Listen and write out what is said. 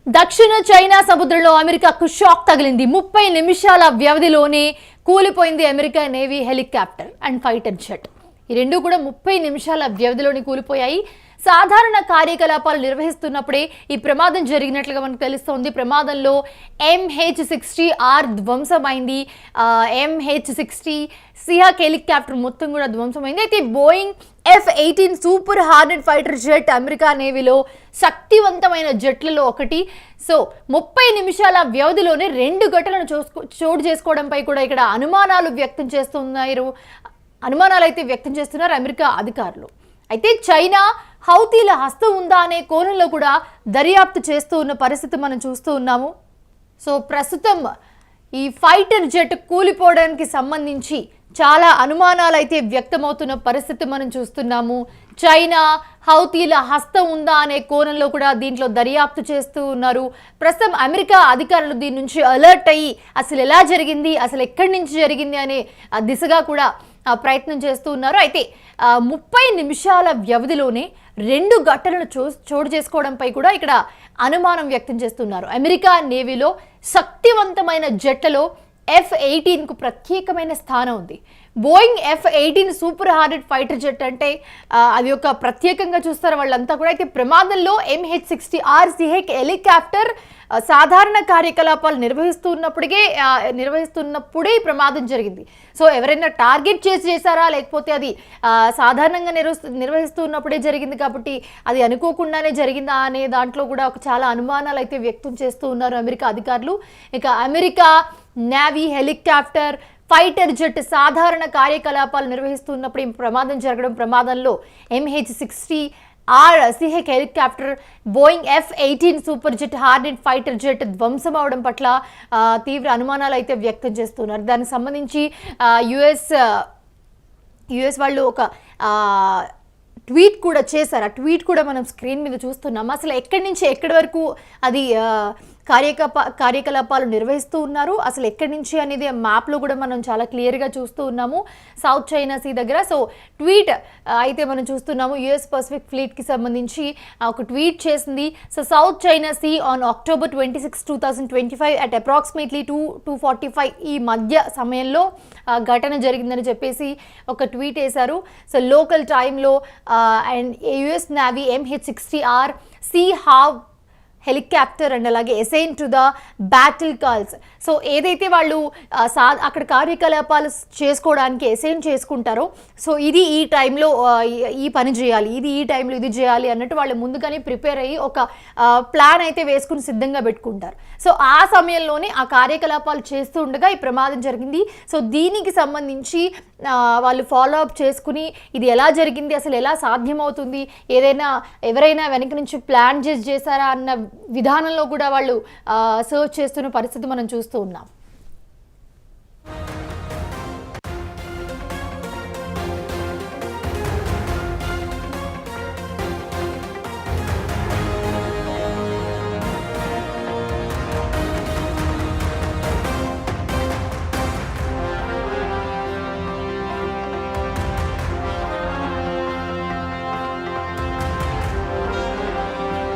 దక్షిణ చైనా సముద్రంలో అమెరికాకు షాక్ తగిలింది. 30 నిమిషాల వ్యవధిలోనే కూలిపోయింది America navy helicopter and fighter jet. ఈ రెండు కూడా 30 నిమిషాల వ్యవధిలోనే కూలిపోయాయి. సాధారణ కార్యకలాపాలు నిర్వహిస్తున్నప్పుడే ఈ ప్రమాదం జరిగినట్లుగా మనకు తెలుస్తోంది. ప్రమాదంలో MH-60R ధ్వంసమైంది. MH-60 సిహాక్ హెలికాప్టర్ మొత్తం కూడా ధ్వంసమైంది. అయితే Boeing F-18 super hornet fighter jet America నేవీలో శక్తివంతమైన జెట్లలో ఒకటి. సో 30 నిమిషాల వ్యవధిలోనే 2 ఘటనలు చోటు చేసుకోవడంపై కూడా ఇక్కడ అనుమానాలు అయితే వ్యక్తం చేస్తున్నారు అమెరికా అధికారులు. అయితే చైనా హౌతీల హస్తం ఉందా అనే కోణంలో కూడా దర్యాప్తు చేస్తూ ఉన్న పరిస్థితి మనం చూస్తూ ఉన్నాము. సో ప్రస్తుతం ఈ ఫైటర్ జెట్ కూలిపోవడానికి సంబంధించి చాలా అనుమానాలు అయితే వ్యక్తమవుతున్న పరిస్థితి మనం చూస్తున్నాము. చైనా హౌతీల హస్తం ఉందా అనే కోణంలో కూడా దీంట్లో దర్యాప్తు చేస్తూ ఉన్నారు. ప్రస్తుతం అమెరికా అధికారులు దీని నుంచి అలర్ట్ అయ్యి అసలు ఎలా జరిగింది, అసలు ఎక్కడి నుంచి జరిగింది అనే దిశగా కూడా ప్రయత్నం చేస్తూ ఉన్నారు. అయితే 30 నిమిషాల వ్యవధిలోనే 2 ఘటనలు చోటు చేసుకోవడంపై కూడా ఇక్కడ అనుమానం వ్యక్తం చేస్తున్నారు. అమెరికా నేవీలో శక్తివంతమైన జెట్లలో F-18కు ప్రత్యేకమైన స్థానం ఉంది. Boeing F-18 super hornet fighter jet అంటే అది ఒక ప్రత్యేకంగా చూస్తారు వాళ్ళంతా కూడా. అయితే ప్రమాదంలో MH-60R సిహాక్ హెలికాప్టర్ సాధారణ కార్యకలాపాలు నిర్వహిస్తున్నప్పుడే ప్రమాదం జరిగింది. సో ఎవరైనా టార్గెట్ చేశారా, లేకపోతే అది సాధారణంగా నిర్వహిస్తున్నప్పుడే జరిగింది కాబట్టి అది అనుకోకుండానే జరిగిందా అనే దాంట్లో కూడా చాలా అనుమానాలు అయితే వ్యక్తం చేస్తూ ఉన్నారు అమెరికా అధికారులు. ఇక America navy helicopter fighter jet సాధారణ కార్యకలాపాలు నిర్వహిస్తున్నప్పుడు ఈ ప్రమాదం జరగడం, ప్రమాదంలో MH-60R Seahawk helicopter Boeing F-18 super jet hornet fighter jet ధ్వంసం అవడం పట్ల తీవ్ర అనుమానాలు అయితే వ్యక్తం చేస్తున్నారు. దానికి సంబంధించి యుఎస్ వాళ్ళు ఒక ట్వీట్ కూడా చేశారు. ఆ ట్వీట్ కూడా మనం స్క్రీన్ మీద చూస్తున్నాం. అసలు ఎక్కడి నుంచి ఎక్కడి వరకు అది కార్యకలాపాలు నిర్వహిస్తూ ఉన్నారు, అసలు ఎక్కడి నుంచి అనేది మ్యాప్లో కూడా మనం చాలా క్లియర్గా చూస్తూ ఉన్నాము సౌత్ చైనా సీ దగ్గర. సో ట్వీట్ అయితే మనం చూస్తున్నాము. యుఎస్ పసిఫిక్ ఫ్లీట్కి సంబంధించి ఒక ట్వీట్ చేసింది. So South China Sea on October 26, 2025 at approximately 2:45 ఈ మధ్య సమయంలో ఘటన జరిగిందని చెప్పేసి ఒక ట్వీట్ వేశారు. సో లోకల్ టైంలో and US navy MH-60R Seahawk helicopter and అలాగే assign to the battle calls. So ఏదైతే వాళ్ళు అక్కడ కార్యకలాపాలు చేసుకోవడానికి అసైన్ చేసుకుంటారో, సో ఇది ఈ టైంలో ఈ పని చేయాలి, ఇది ఈ టైంలో ఇది చేయాలి అన్నట్టు వాళ్ళు ముందుగానే ప్రిపేర్ అయ్యి ఒక ప్లాన్ అయితే వేసుకుని సిద్ధంగా పెట్టుకుంటారు. సో ఆ సమయంలోనే ఆ కార్యకలాపాలు చేస్తూ ఉండగా ఈ ప్రమాదం జరిగింది. సో దీనికి సంబంధించి వాళ్ళు ఫాలో అప్ చేసుకుని ఇది ఎలా జరిగింది, అసలు ఎలా సాధ్యమవుతుంది, ఎవరైనా వెనక నుంచి ప్లాన్ చేశారా అన్న విధానంలో కూడా వాళ్ళు సర్చ్ చేస్తున్న పరిస్థితి మనం చూస్తూ ఉన్నాం.